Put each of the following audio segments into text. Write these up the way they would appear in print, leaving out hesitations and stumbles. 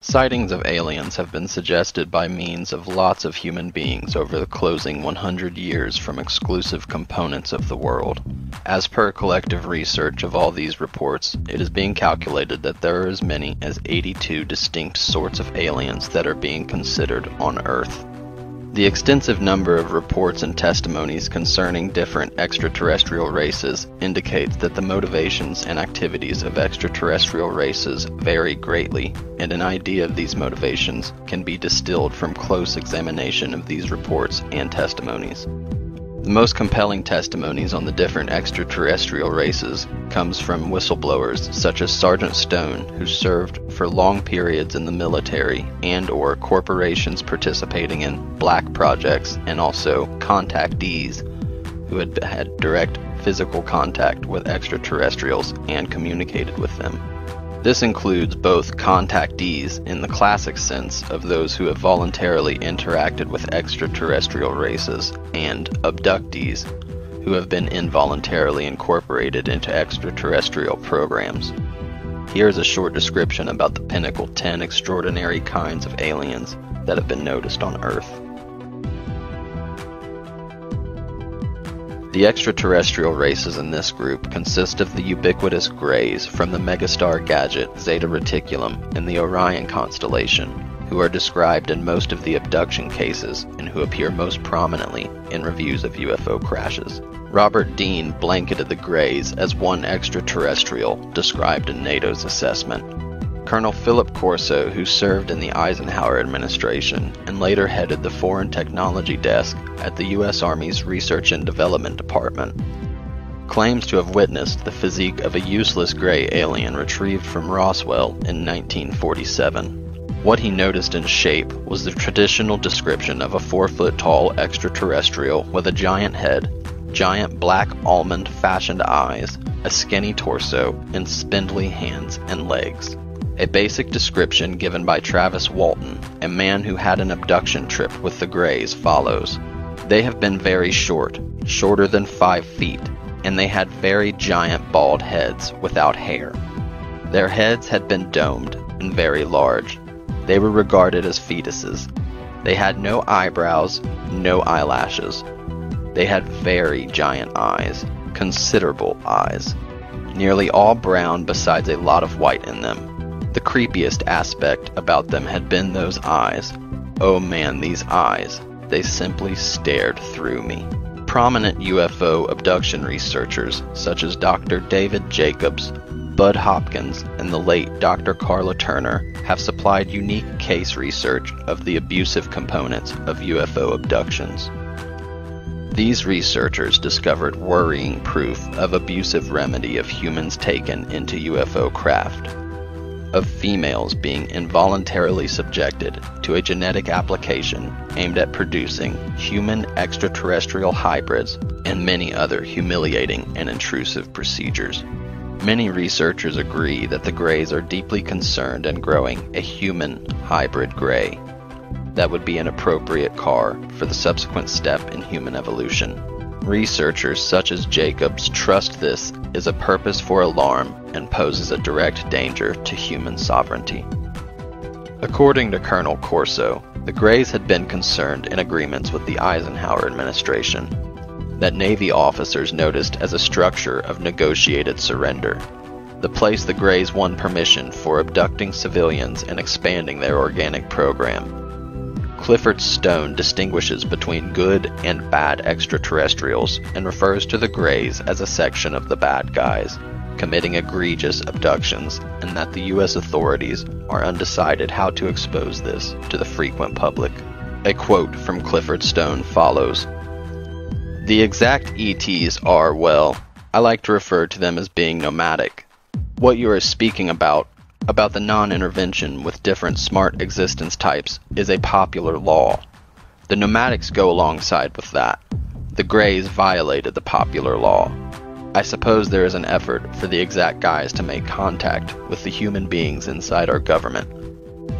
Sightings of aliens have been suggested by means of lots of human beings over the closing 100 years from exclusive components of the world. As per collective research of all these reports, it is being calculated that there are as many as 82 distinct sorts of aliens that are being considered on Earth. The extensive number of reports and testimonies concerning different extraterrestrial races indicates that the motivations and activities of extraterrestrial races vary greatly, and an idea of these motivations can be distilled from close examination of these reports and testimonies. The most compelling testimonies on the different extraterrestrial races comes from whistleblowers such as Sergeant Stone, who served for long periods in the military and/or corporations participating in black projects, and also contactees who had had direct physical contact with extraterrestrials and communicated with them. This includes both contactees in the classic sense of those who have voluntarily interacted with extraterrestrial races, and abductees who have been involuntarily incorporated into extraterrestrial programs. Here is a short description about the pinnacle 10 extraordinary kinds of aliens that have been noticed on Earth. The extraterrestrial races in this group consist of the ubiquitous Greys from the megastar gadget Zeta Reticulum in the Orion constellation, who are described in most of the abduction cases and who appear most prominently in reviews of UFO crashes. Robert Dean blanketed the Greys as one extraterrestrial described in NATO's assessment. Colonel Philip Corso, who served in the Eisenhower administration and later headed the Foreign Technology Desk at the U.S. Army's Research and Development Department, claims to have witnessed the physique of a useless gray alien retrieved from Roswell in 1947. What he noticed in shape was the traditional description of a 4-foot-tall extraterrestrial with a giant head, giant black almond-fashioned eyes, a skinny torso, and spindly hands and legs. A basic description given by Travis Walton, a man who had an abduction trip with the Greys, follows. They have been very short, shorter than 5 feet, and they had very giant bald heads without hair. Their heads had been domed and very large. They were regarded as fetuses. They had no eyebrows, no eyelashes. They had very giant eyes, considerable eyes, nearly all brown besides a lot of white in them. The creepiest aspect about them had been those eyes. Oh man, these eyes. They simply stared through me. Prominent UFO abduction researchers such as Dr. David Jacobs, Bud Hopkins, and the late Dr. Carla Turner have supplied unique case research of the abusive components of UFO abductions. These researchers discovered worrying proof of abusive remedy of humans taken into UFO craft, of females being involuntarily subjected to a genetic application aimed at producing human extraterrestrial hybrids, and many other humiliating and intrusive procedures. Many researchers agree that the Greys are deeply concerned in growing a human hybrid Grey that would be an appropriate car for the subsequent step in human evolution. Researchers such as Jacobs trust this is a purpose for alarm and poses a direct danger to human sovereignty. According to Colonel Corso, the Greys had been concerned in agreements with the Eisenhower administration that Navy officers noticed as a structure of negotiated surrender, the place the Greys won permission for abducting civilians and expanding their organic program. Clifford Stone distinguishes between good and bad extraterrestrials and refers to the Greys as a section of the bad guys, committing egregious abductions, and that the U.S. authorities are undecided how to expose this to the frequent public. A quote from Clifford Stone follows. The exact ETs are, well, I like to refer to them as being nomadic. What you are speaking about the non-intervention with different smart existence types is a popular law. The nomadics go alongside with that. The Greys violated the popular law. I suppose there is an effort for the exact guys to make contact with the human beings inside our government.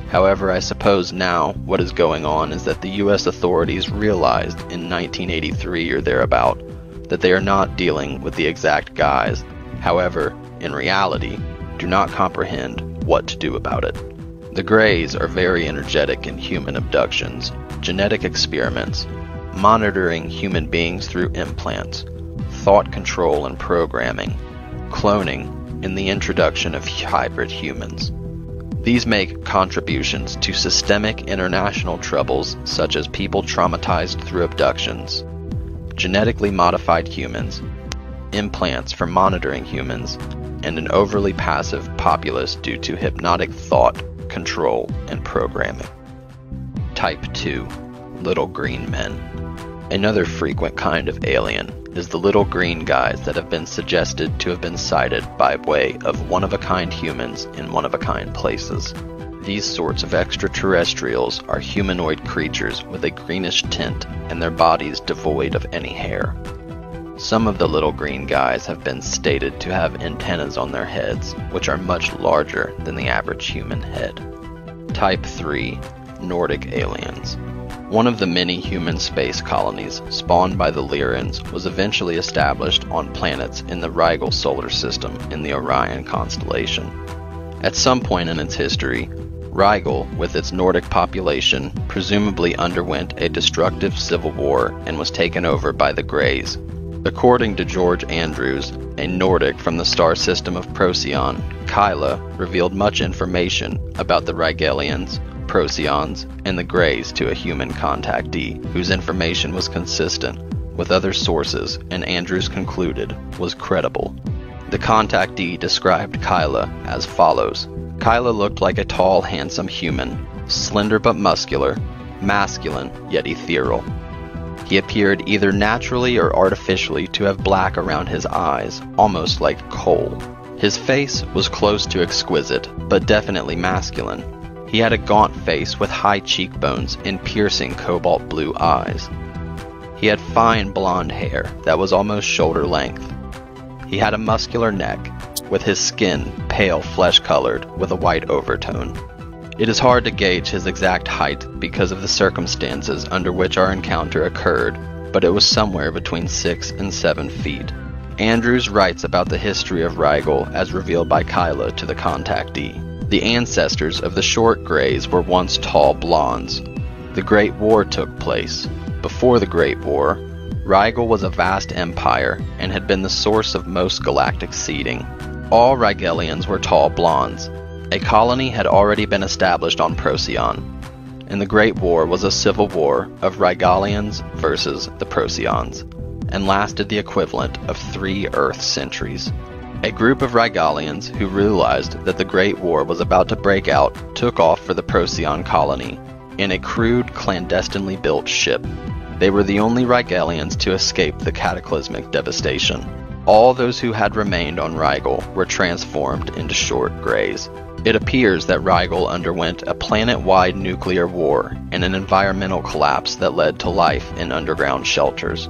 However, I suppose now what is going on is that the U.S. authorities realized in 1983 or thereabout that they are not dealing with the exact guys. However, in reality, do not comprehend what to do about it. The Greys are very energetic in human abductions, genetic experiments, monitoring human beings through implants, thought control and programming, cloning, and the introduction of hybrid humans. These make contributions to systemic international troubles such as people traumatized through abductions, genetically modified humans, implants for monitoring humans, and an overly passive populace due to hypnotic thought, control, and programming. Type 2. Little Green Men. Another frequent kind of alien is the little green guys that have been suggested to have been sighted by way of one-of-a-kind humans in one-of-a-kind places. These sorts of extraterrestrials are humanoid creatures with a greenish tint and their bodies devoid of any hair. Some of the little green guys have been stated to have antennas on their heads, which are much larger than the average human head. Type 3. Nordic aliens. One of the many human space colonies spawned by the Lyrians was eventually established on planets in the Rigel solar system in the Orion constellation. At some point in its history, Rigel, with its Nordic population, presumably underwent a destructive civil war and was taken over by the Greys. According to George Andrews, a Nordic from the star system of Procyon, Kyla revealed much information about the Rigelians, Procyons, and the Greys to a human contactee, whose information was consistent with other sources and Andrews concluded was credible. The contactee described Kyla as follows. Kyla looked like a tall, handsome human, slender but muscular, masculine yet ethereal. He appeared either naturally or artificially to have black around his eyes, almost like coal. His face was close to exquisite, but definitely masculine. He had a gaunt face with high cheekbones and piercing cobalt blue eyes. He had fine blonde hair that was almost shoulder length. He had a muscular neck, with his skin pale flesh-colored with a white overtone. It is hard to gauge his exact height because of the circumstances under which our encounter occurred, but it was somewhere between 6 and 7 feet. Andrews writes about the history of Rigel as revealed by Kyla to the contactee. The ancestors of the short Greys were once tall blondes. The Great War took place. Before the Great War, Rigel was a vast empire and had been the source of most galactic seeding. All Rigelians were tall blondes. A colony had already been established on Procyon, and the Great War was a civil war of Rigelians versus the Procyons, and lasted the equivalent of 3 Earth centuries. A group of Rigelians who realized that the Great War was about to break out took off for the Procyon colony in a crude, clandestinely built ship. They were the only Rigelians to escape the cataclysmic devastation. All those who had remained on Rigel were transformed into short Greys. It appears that Rigel underwent a planet-wide nuclear war and an environmental collapse that led to life in underground shelters.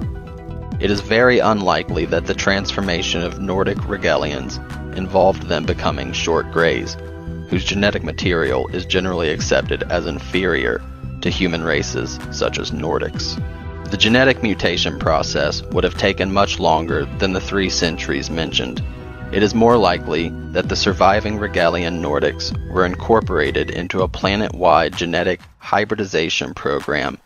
It is very unlikely that the transformation of Nordic Rigelians involved them becoming short Greys, whose genetic material is generally accepted as inferior to human races such as Nordics. The genetic mutation process would have taken much longer than the 3 centuries mentioned. It is more likely that the surviving Rigelian Nordics were incorporated into a planet-wide genetic hybridization program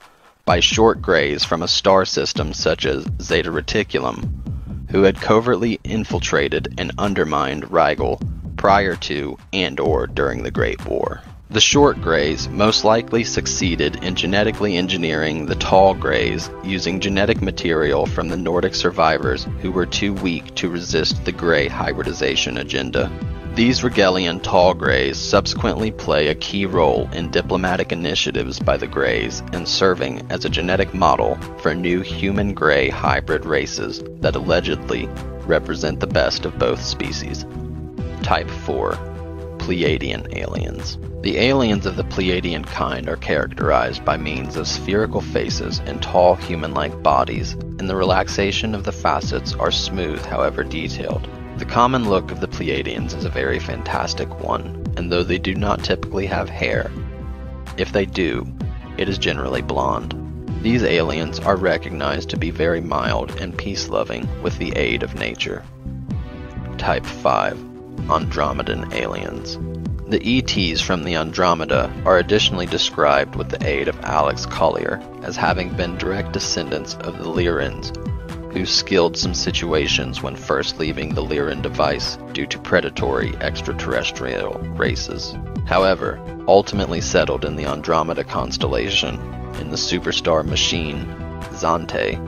by short Greys from a star system such as Zeta Reticulum, who had covertly infiltrated and undermined Rigel prior to and/or during the Great War. The short Greys most likely succeeded in genetically engineering the tall Greys using genetic material from the Nordic survivors who were too weak to resist the Grey hybridization agenda. These Rigelian tall Greys subsequently play a key role in diplomatic initiatives by the Greys and serving as a genetic model for new human-Grey hybrid races that allegedly represent the best of both species. Type 4. Pleiadian aliens. The aliens of the Pleiadian kind are characterized by means of spherical faces and tall human-like bodies, and the relaxation of the facets are smooth, however detailed. The common look of the Pleiadians is a very fantastic one, and though they do not typically have hair, if they do, it is generally blonde. These aliens are recognized to be very mild and peace-loving with the aid of nature. Type 5. Andromedan aliens. The ETs from the Andromeda are additionally described with the aid of Alex Collier as having been direct descendants of the Lyrans, who skilled some situations when first leaving the Lyran device due to predatory extraterrestrial races. However, ultimately settled in the Andromeda constellation in the superstar machine Zante.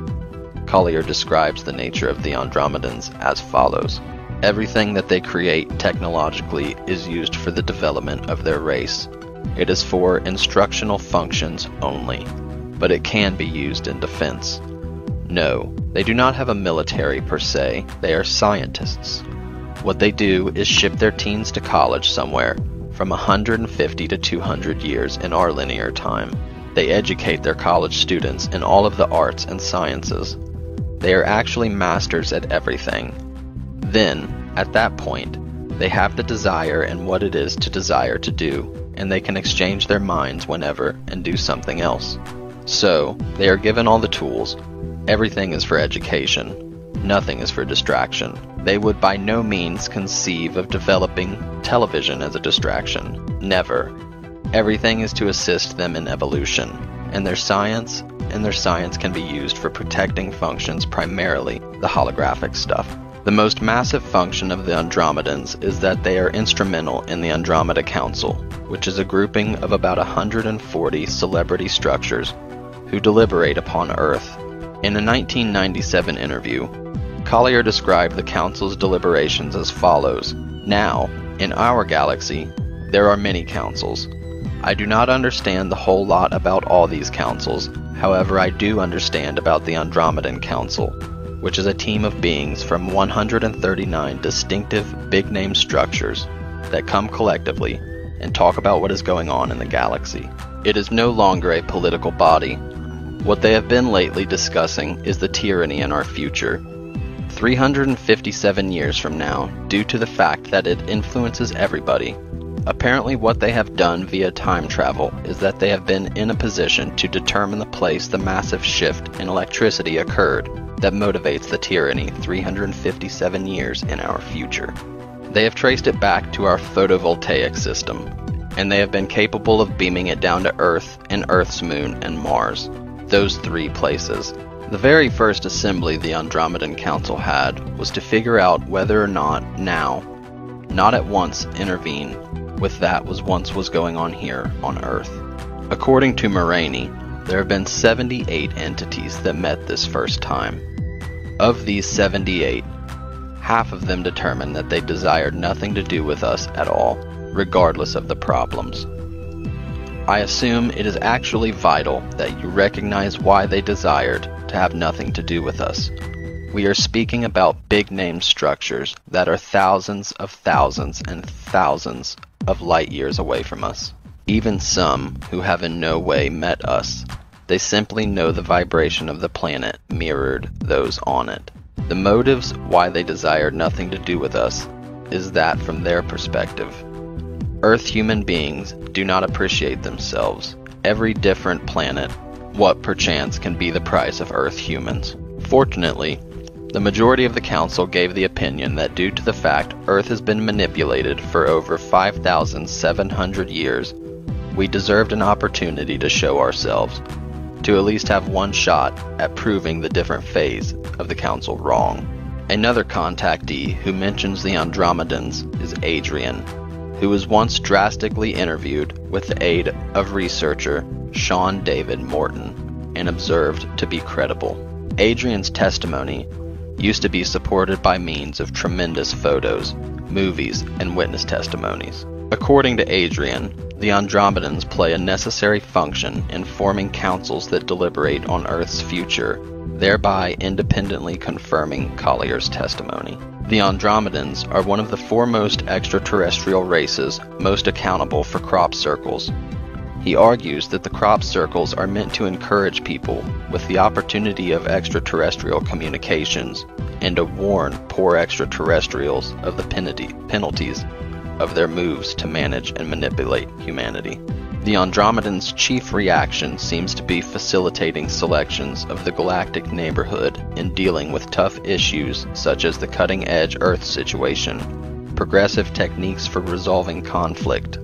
Collier describes the nature of the Andromedans as follows. Everything that they create technologically is used for the development of their race. It is for instructional functions only, but it can be used in defense. No, they do not have a military per se, they are scientists. What they do is ship their teens to college somewhere, from 150 to 200 years in our linear time. They educate their college students in all of the arts and sciences. They are actually masters at everything. Then, at that point, they have the desire and what it is to desire to do, and they can exchange their minds whenever and do something else. So, they are given all the tools. Everything is for education. Nothing is for distraction. They would by no means conceive of developing television as a distraction. Never. Everything is to assist them in evolution, and their science can be used for protecting functions, primarily the holographic stuff. The most massive function of the Andromedans is that they are instrumental in the Andromeda Council, which is a grouping of about 140 celebrity structures who deliberate upon Earth. In a 1997 interview, Collier described the Council's deliberations as follows. Now, in our galaxy, there are many councils. I do not understand the whole lot about all these councils, however I do understand about the Andromedan Council, which is a team of beings from 139 distinctive big-name structures that come collectively and talk about what is going on in the galaxy. It is no longer a political body. What they have been lately discussing is the tyranny in our future. 357 years from now, due to the fact that it influences everybody. Apparently what they have done via time travel is that they have been in a position to determine the place the massive shift in electricity occurred that motivates the tyranny 357 years in our future. They have traced it back to our photovoltaic system, and they have been capable of beaming it down to Earth and Earth's moon and Mars, those three places. The very first assembly the Andromedan Council had was to figure out whether or not now, not at once, intervene with that was going on here on Earth. According to Moraine, there have been 78 entities that met this first time. Of these 78, half of them determined that they desired nothing to do with us at all, regardless of the problems. I assume it is actually vital that you recognize why they desired to have nothing to do with us. We are speaking about big-name structures that are thousands of thousands and thousands of light years away from us. Even some who have in no way met us. They simply know the vibration of the planet mirrored those on it. The motives why they desired nothing to do with us is that from their perspective. Earth human beings do not appreciate themselves. Every different planet, what perchance can be the price of Earth humans. Fortunately, the majority of the Council gave the opinion that due to the fact Earth has been manipulated for over 5,700 years, we deserved an opportunity to show ourselves, to at least have one shot at proving the different phase of the Council wrong. Another contactee who mentions the Andromedans is Adrian, who was once drastically interviewed with the aid of researcher Sean David Morton and observed to be credible. Adrian's testimony used to be supported by means of tremendous photos, movies, and witness testimonies. According to Adrian, the Andromedans play a necessary function in forming councils that deliberate on Earth's future, thereby independently confirming Collier's testimony. The Andromedans are one of the foremost extraterrestrial races most accountable for crop circles. He argues that the crop circles are meant to encourage people with the opportunity of extraterrestrial communications and to warn poor extraterrestrials of the penalties of their moves to manage and manipulate humanity. The Andromedans' chief reaction seems to be facilitating selections of the galactic neighborhood in dealing with tough issues such as the cutting-edge Earth situation, progressive techniques for resolving conflict,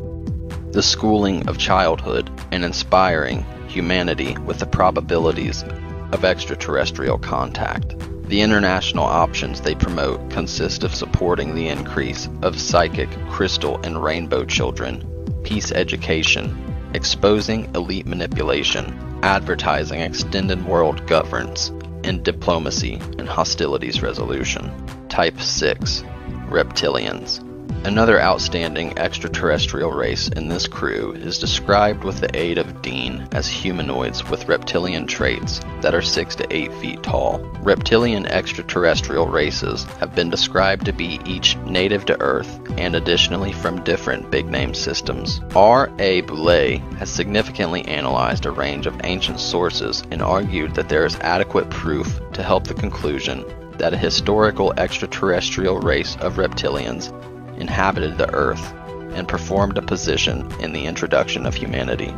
the schooling of childhood, and inspiring humanity with the probabilities of extraterrestrial contact. The international options they promote consist of supporting the increase of psychic, crystal, and rainbow children, peace education, exposing elite manipulation, advertising extended world governance, and diplomacy and hostilities resolution. Type 6. Reptilians. Another outstanding extraterrestrial race in this crew is described with the aid of Dean as humanoids with reptilian traits that are 6 to 8 feet tall. Reptilian extraterrestrial races have been described to be each native to Earth and additionally from different big-name systems. R.A. Boulay has significantly analyzed a range of ancient sources and argued that there is adequate proof to help the conclusion that a historical extraterrestrial race of reptilians inhabited the Earth and performed a position in the introduction of humanity.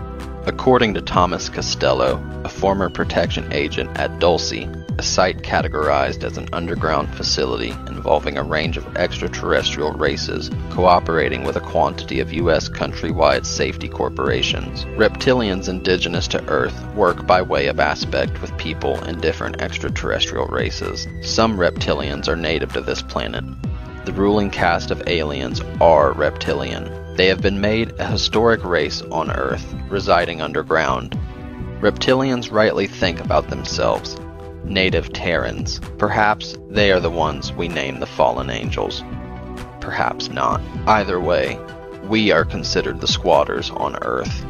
According to Thomas Costello, a former protection agent at Dulce, a site categorized as an underground facility involving a range of extraterrestrial races cooperating with a quantity of U.S. countrywide safety corporations. Reptilians indigenous to Earth work by way of aspect with people in different extraterrestrial races. Some reptilians are native to this planet. The ruling caste of aliens are reptilian. They have been made a historic race on Earth, residing underground. Reptilians rightly think about themselves. Native Terrans. Perhaps they are the ones we name the fallen angels. Perhaps not. Either way, we are considered the squatters on Earth.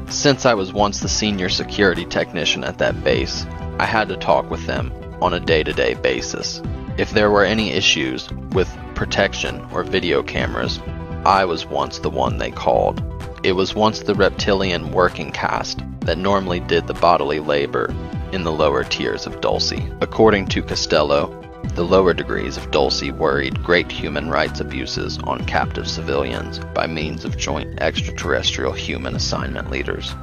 Since I was once the senior security technician at that base, I had to talk with them on a day-to-day basis. If there were any issues with protection or video cameras, I was once the one they called. It was once the reptilian working caste that normally did the bodily labor in the lower tiers of Dulce. According to Costello, the lower degrees of Dulce worried great human rights abuses on captive civilians by means of joint extraterrestrial human assignment leaders.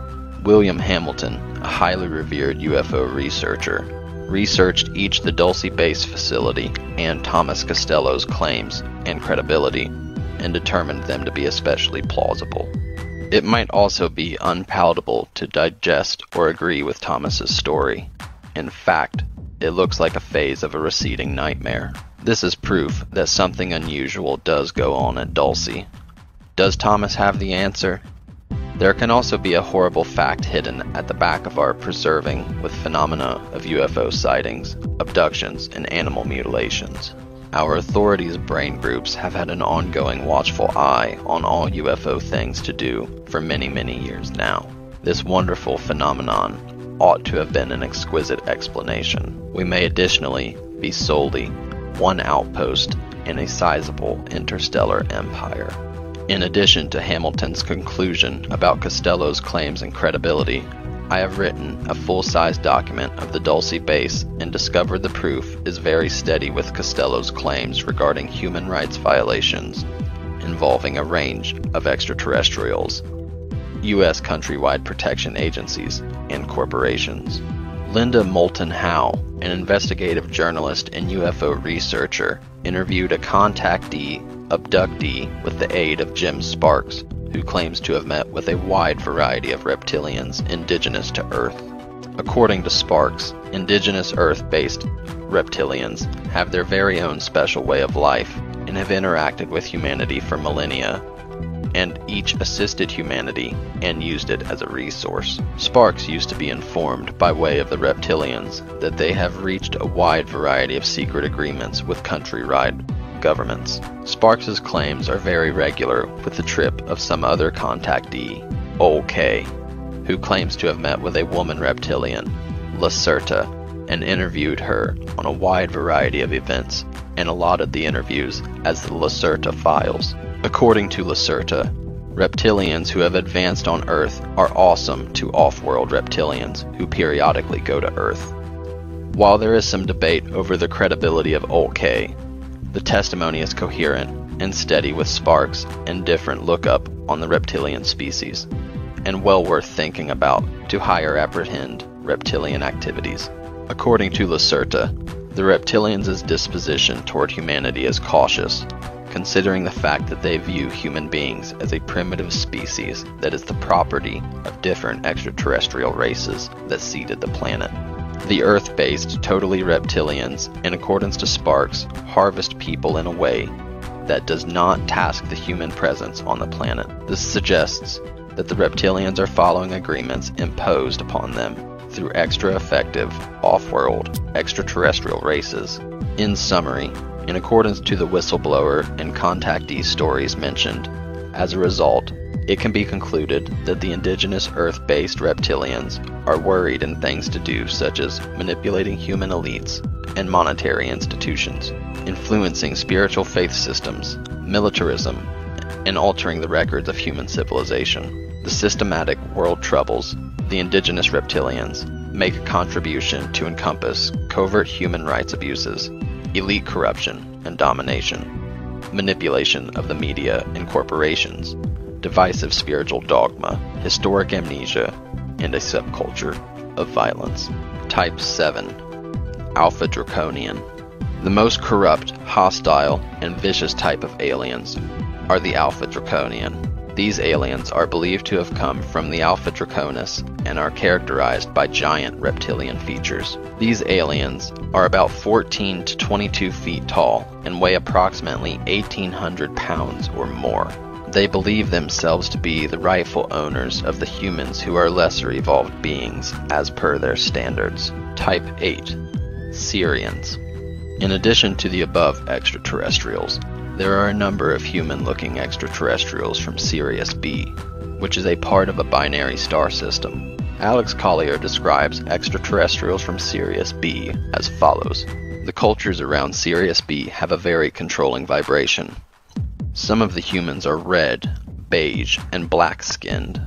William Hamilton, a highly revered UFO researcher, researched each the Dulce base facility and Thomas Costello's claims and credibility and determined them to be especially plausible. It might also be unpalatable to digest or agree with Thomas's story. In fact, it looks like a phase of a receding nightmare. This is proof that something unusual does go on at Dulce. Does Thomas have the answer? There can also be a horrible fact hidden at the back of our preserving with phenomena of UFO sightings, abductions, and animal mutilations. Our authorities' brain groups have had an ongoing watchful eye on all UFO things to do for many, many years now. This wonderful phenomenon ought to have been an exquisite explanation. We may additionally be solely one outpost in a sizable interstellar empire. In addition to Hamilton's conclusion about Costello's claims and credibility, I have written a full-size document of the Dulce base and discovered the proof is very steady with Costello's claims regarding human rights violations involving a range of extraterrestrials, U.S. countrywide protection agencies, and corporations. Linda Moulton Howe, an investigative journalist and UFO researcher, interviewed a contactee abductee with the aid of Jim Sparks, who claims to have met with a wide variety of reptilians indigenous to Earth. According to Sparks, indigenous Earth-based reptilians have their very own special way of life and have interacted with humanity for millennia, and each assisted humanity and used it as a resource. Sparks used to be informed by way of the reptilians that they have reached a wide variety of secret agreements with countrywide governments. Sparks's claims are very regular with the trip of some other contactee, Old K, who claims to have met with a woman reptilian, Lacerta, and interviewed her on a wide variety of events and allotted the interviews as the Lacerta files. According to Lacerta, reptilians who have advanced on Earth are awesome to off-world reptilians who periodically go to Earth. While there is some debate over the credibility of Old K, the testimony is coherent and steady with Sparks and different lookup on the reptilian species, and well worth thinking about to higher apprehend reptilian activities. According to Lacerta, The reptilians' disposition toward humanity is cautious, considering the fact that they view human beings as a primitive species that is the property of different extraterrestrial races that seeded the planet. The Earth-based totally reptilians, in accordance to Sparks, harvest people in a way that does not task the human presence on the planet. This suggests that the reptilians are following agreements imposed upon them through extra-effective, off-world, extraterrestrial races. In summary, in accordance to the whistleblower and contactee stories mentioned, as a result, it can be concluded that the indigenous Earth-based reptilians are worried in things to do such as manipulating human elites and monetary institutions, influencing spiritual faith systems, militarism, and altering the records of human civilization. The systematic world troubles, the indigenous reptilians, make a contribution to encompass covert human rights abuses, elite corruption and domination, manipulation of the media and corporations, divisive spiritual dogma, historic amnesia, and a subculture of violence. Type 7. Alpha Draconian. The most corrupt, hostile, and vicious type of aliens are the Alpha Draconian. These aliens are believed to have come from the Alpha Draconis and are characterized by giant reptilian features. These aliens are about 14 to 22 feet tall and weigh approximately 1,800 pounds or more. They believe themselves to be the rightful owners of the humans who are lesser evolved beings as per their standards. Type 8. Syrians. In addition to the above extraterrestrials, there are a number of human-looking extraterrestrials from Sirius B, which is a part of a binary star system. Alex Collier describes extraterrestrials from Sirius B as follows. The cultures around Sirius B have a very controlling vibration. Some of the humans are red, beige, and black-skinned.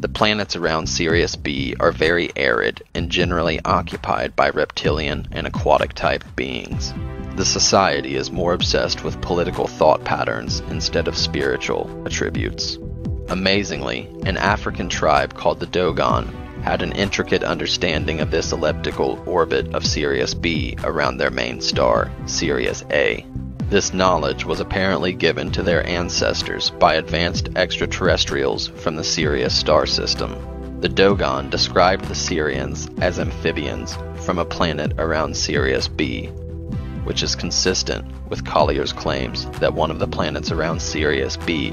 The planets around Sirius B are very arid and generally occupied by reptilian and aquatic-type beings. The society is more obsessed with political thought patterns instead of spiritual attributes. Amazingly, an African tribe called the Dogon had an intricate understanding of this elliptical orbit of Sirius B around their main star, Sirius A. This knowledge was apparently given to their ancestors by advanced extraterrestrials from the Sirius star system. The Dogon described the Syrians as amphibians from a planet around Sirius B, which is consistent with Collier's claims that one of the planets around Sirius B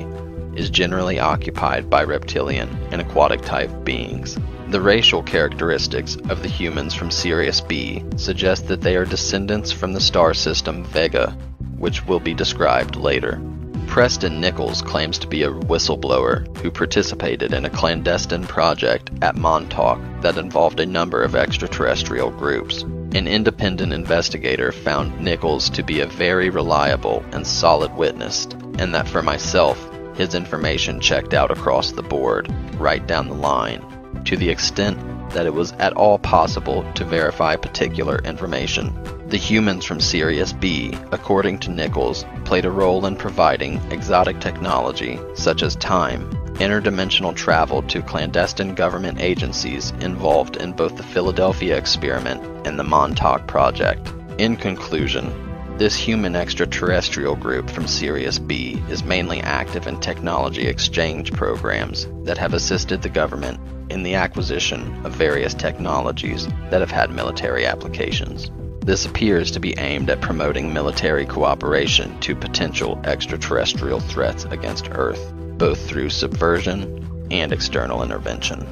is generally occupied by reptilian and aquatic-type beings. The racial characteristics of the humans from Sirius B suggest that they are descendants from the star system Vega, which will be described later. Preston Nichols claims to be a whistleblower who participated in a clandestine project at Montauk that involved a number of extraterrestrial groups. An independent investigator found Nichols to be a very reliable and solid witness, and that for myself, his information checked out across the board, right down the line, to the extent that it was at all possible to verify particular information. The humans from Sirius B, according to Nichols, played a role in providing exotic technology such as time, interdimensional travel to clandestine government agencies involved in both the Philadelphia experiment and the Montauk project. In conclusion, this human extraterrestrial group from Sirius B is mainly active in technology exchange programs that have assisted the government in the acquisition of various technologies that have had military applications. This appears to be aimed at promoting military cooperation to potential extraterrestrial threats against Earth, both through subversion and external intervention.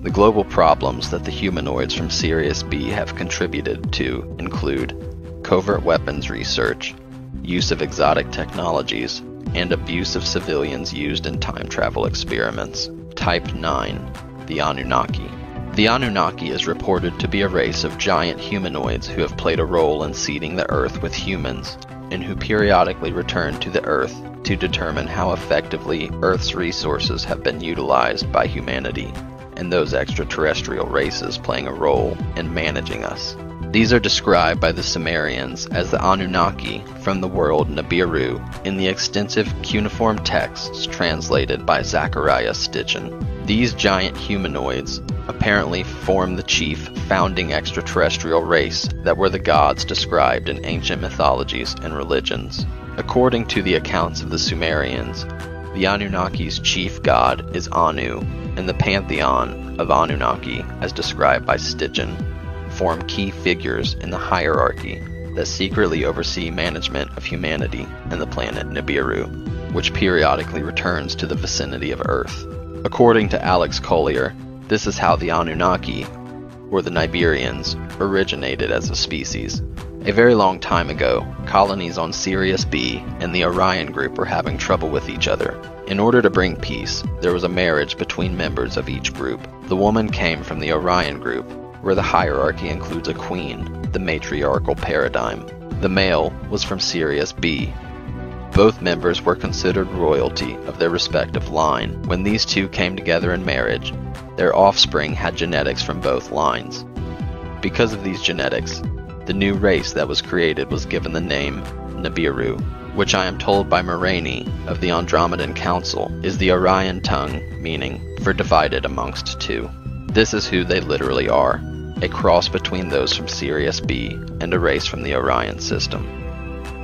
The global problems that the humanoids from Sirius B have contributed to include covert weapons research, use of exotic technologies, and abuse of civilians used in time travel experiments. Type 9. The Anunnaki. The Anunnaki is reported to be a race of giant humanoids who have played a role in seeding the Earth with humans, and who periodically return to the Earth to determine how effectively Earth's resources have been utilized by humanity, and those extraterrestrial races playing a role in managing us. These are described by the Sumerians as the Anunnaki from the world Nibiru in the extensive cuneiform texts translated by Zachariah Stitchin. These giant humanoids apparently form the chief founding extraterrestrial race that were the gods described in ancient mythologies and religions. According to the accounts of the Sumerians, the Anunnaki's chief god is Anu, and the pantheon of Anunnaki, as described by Stygian, form key figures in the hierarchy that secretly oversee management of humanity and the planet Nibiru, which periodically returns to the vicinity of Earth. According to Alex Collier, this is how the Anunnaki, or the Nibirians, originated as a species. A very long time ago, colonies on Sirius B and the Orion group were having trouble with each other. In order to bring peace, there was a marriage between members of each group. The woman came from the Orion group, where the hierarchy includes a queen, the matriarchal paradigm. The male was from Sirius B. Both members were considered royalty of their respective line. When these two came together in marriage, their offspring had genetics from both lines. Because of these genetics, the new race that was created was given the name Nibiru, which I am told by Morani of the Andromedan Council is the Orion tongue meaning for divided amongst two. This is who they literally are, a cross between those from Sirius B and a race from the Orion system.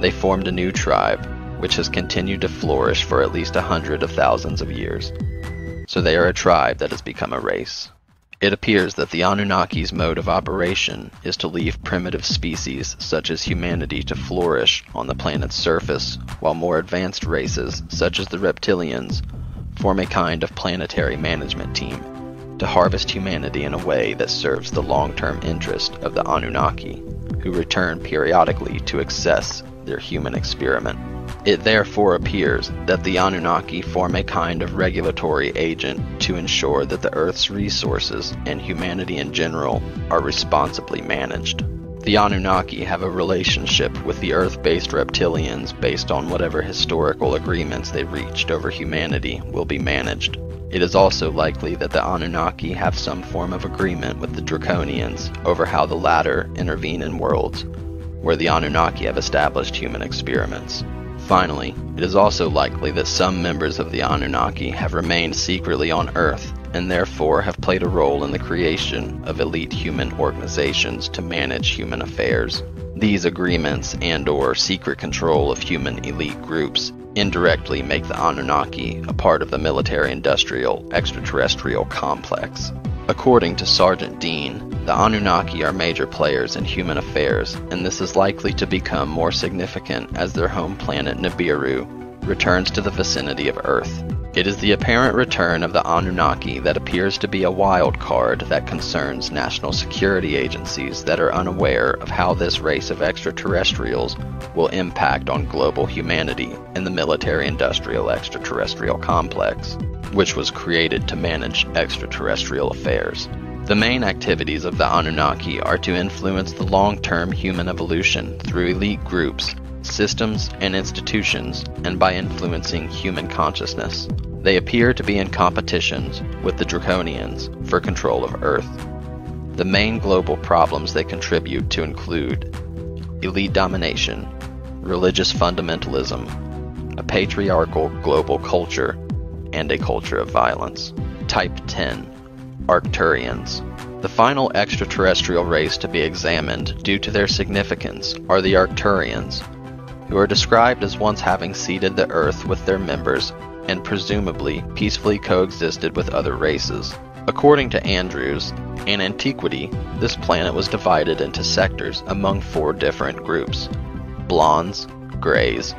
They formed a new tribe, which has continued to flourish for at least 100 of thousands of years. So they are a tribe that has become a race. It appears that the Anunnaki's mode of operation is to leave primitive species such as humanity to flourish on the planet's surface, while more advanced races, such as the Reptilians, form a kind of planetary management team to harvest humanity in a way that serves the long-term interest of the Anunnaki, who return periodically to assess their human experiment. It therefore appears that the Anunnaki form a kind of regulatory agent to ensure that the Earth's resources and humanity in general are responsibly managed. The Anunnaki have a relationship with the Earth-based reptilians based on whatever historical agreements they reached over humanity will be managed. It is also likely that the Anunnaki have some form of agreement with the Draconians over how the latter intervene in worlds where the Anunnaki have established human experiments. Finally, it is also likely that some members of the Anunnaki have remained secretly on Earth and therefore have played a role in the creation of elite human organizations to manage human affairs. These agreements and/or secret control of human elite groups indirectly make the Anunnaki a part of the military-industrial extraterrestrial complex. According to Sergeant Dean, the Anunnaki are major players in human affairs, and this is likely to become more significant as their home planet Nibiru returns to the vicinity of Earth. It is the apparent return of the Anunnaki that appears to be a wild card that concerns national security agencies that are unaware of how this race of extraterrestrials will impact on global humanity in the military-industrial extraterrestrial complex, which was created to manage extraterrestrial affairs. The main activities of the Anunnaki are to influence the long-term human evolution through elite groups, systems, and institutions, and by influencing human consciousness. They appear to be in competitions with the Draconians for control of Earth. The main global problems they contribute to include elite domination, religious fundamentalism, a patriarchal global culture, and a culture of violence. Type 10. Arcturians. The final extraterrestrial race to be examined due to their significance are the Arcturians, who are described as once having seeded the Earth with their members and presumably peacefully coexisted with other races. According to Andrews, in antiquity, this planet was divided into sectors among 4 different groups: blondes, greys,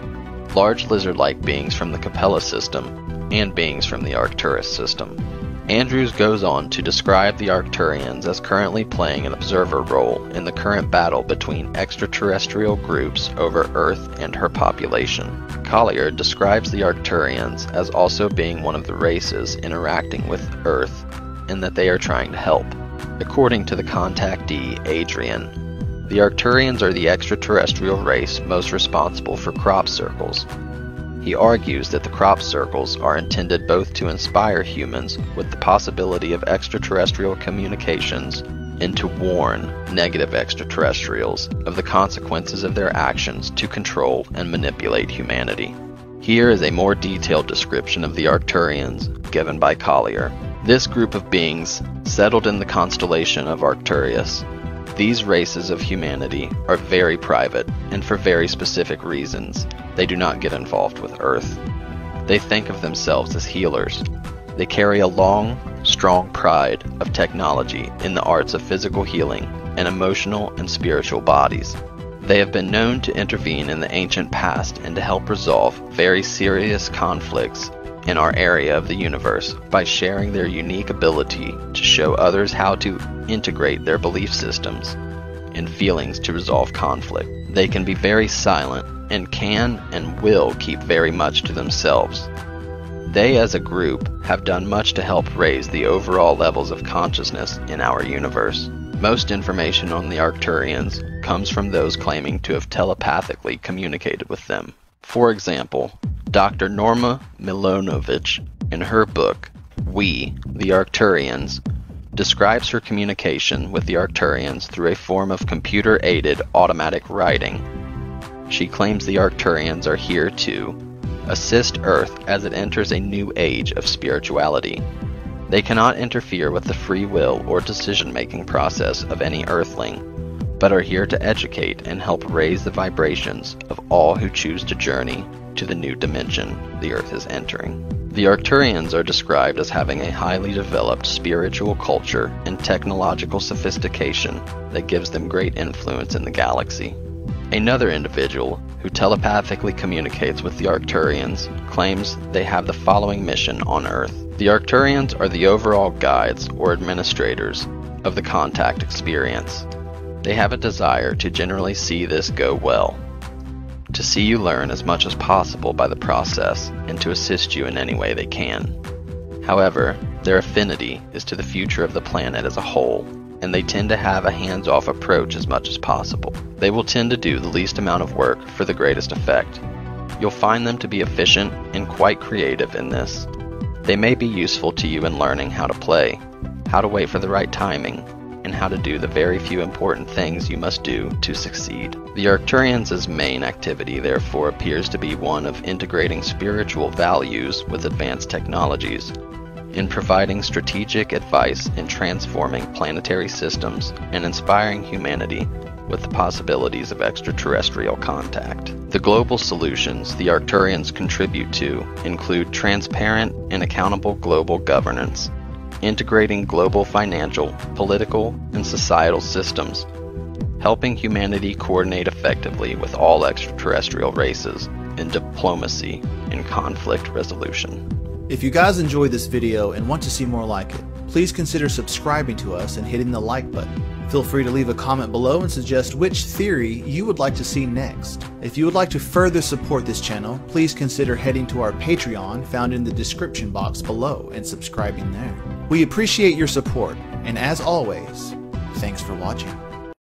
large lizard-like beings from the Capella system, and beings from the Arcturus system. Andrews goes on to describe the Arcturians as currently playing an observer role in the current battle between extraterrestrial groups over Earth and her population. Collier describes the Arcturians as also being one of the races interacting with Earth and that they are trying to help. According to the contactee Adrian, the Arcturians are the extraterrestrial race most responsible for crop circles. He argues that the crop circles are intended both to inspire humans with the possibility of extraterrestrial communications and to warn negative extraterrestrials of the consequences of their actions to control and manipulate humanity. Here is a more detailed description of the Arcturians given by Collier. This group of beings settled in the constellation of Arcturus. These races of humanity are very private, and for very specific reasons, they do not get involved with Earth. They think of themselves as healers. They carry a long, strong pride of technology in the arts of physical healing and emotional and spiritual bodies. They have been known to intervene in the ancient past and to help resolve very serious conflicts in our area of the universe by sharing their unique ability to show others how to integrate their belief systems and feelings to resolve conflict. They can be very silent and can and will keep very much to themselves. They as a group have done much to help raise the overall levels of consciousness in our universe. Most information on the Arcturians comes from those claiming to have telepathically communicated with them. For example, Dr. Norma Milonovich, in her book, We, the Arcturians, describes her communication with the Arcturians through a form of computer-aided automatic writing. She claims the Arcturians are here to assist Earth as it enters a new age of spirituality. They cannot interfere with the free will or decision-making process of any Earthling, but are here to educate and help raise the vibrations of all who choose to journey to the new dimension the Earth is entering. The Arcturians are described as having a highly developed spiritual culture and technological sophistication that gives them great influence in the galaxy. Another individual who telepathically communicates with the Arcturians claims they have the following mission on Earth. The Arcturians are the overall guides or administrators of the contact experience. They have a desire to generally see this go well, to see you learn as much as possible by the process, and to assist you in any way they can. However, their affinity is to the future of the planet as a whole, and they tend to have a hands-off approach as much as possible. They will tend to do the least amount of work for the greatest effect. You'll find them to be efficient and quite creative in this. They may be useful to you in learning how to play, how to wait for the right timing, and how to do the very few important things you must do to succeed. The Arcturians' main activity, therefore, appears to be one of integrating spiritual values with advanced technologies, in providing strategic advice in transforming planetary systems and inspiring humanity with the possibilities of extraterrestrial contact. The global solutions the Arcturians contribute to include transparent and accountable global governance, integrating global financial, political, and societal systems, helping humanity coordinate effectively with all extraterrestrial races in diplomacy and conflict resolution. If you guys enjoyed this video and want to see more like it, please consider subscribing to us and hitting the like button. Feel free to leave a comment below and suggest which theory you would like to see next. If you would like to further support this channel, please consider heading to our Patreon found in the description box below and subscribing there. We appreciate your support, and as always, thanks for watching.